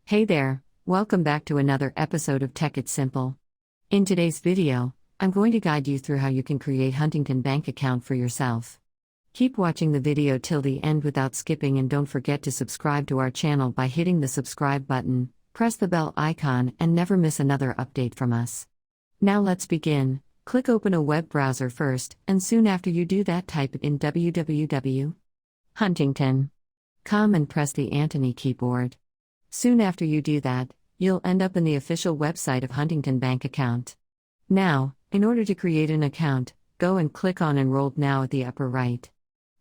Hey there, welcome back to another episode of Tech It's Simple. In today's video, I'm going to guide you through how you can create Huntington bank account for yourself. Keep watching the video till the end without skipping, and don't forget to subscribe to our channel by hitting the subscribe button, press the bell icon, and never miss another update from us. Now let's begin. Click open a web browser first, and soon after you do that, type it in www.huntington.com and press the Anthony keyboard. Soon after you do that, you'll end up in the official website of Huntington Bank Account. Now, in order to create an account, go and click on Enrolled Now at the upper right.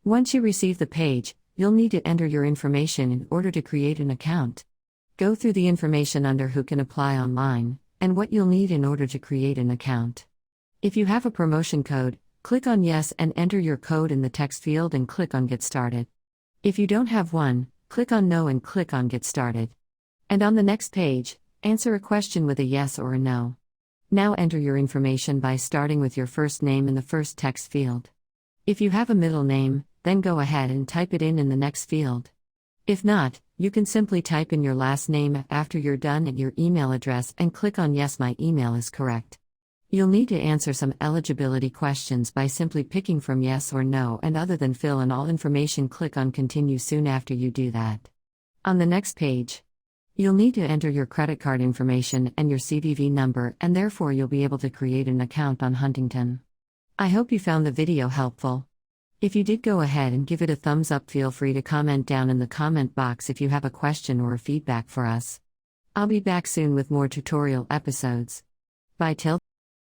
Once you receive the page, you'll need to enter your information in order to create an account. Go through the information under Who Can Apply Online, and what you'll need in order to create an account. If you have a promotion code, click on Yes and enter your code in the text field and click on Get Started. If you don't have one, click on No and click on Get Started. And on the next page, answer a question with a yes or a no. Now enter your information by starting with your first name in the first text field. If you have a middle name, then go ahead and type it in the next field. If not, you can simply type in your last name after you're done and your email address and click on Yes, my email is correct. You'll need to answer some eligibility questions by simply picking from yes or no, and other than fill in all information, click on Continue soon after you do that. On the next page, you'll need to enter your credit card information and your CVV number, and therefore you'll be able to create an account on Huntington. I hope you found the video helpful. If you did, go ahead and give it a thumbs up. Feel free to comment down in the comment box if you have a question or a feedback for us. I'll be back soon with more tutorial episodes. Bye till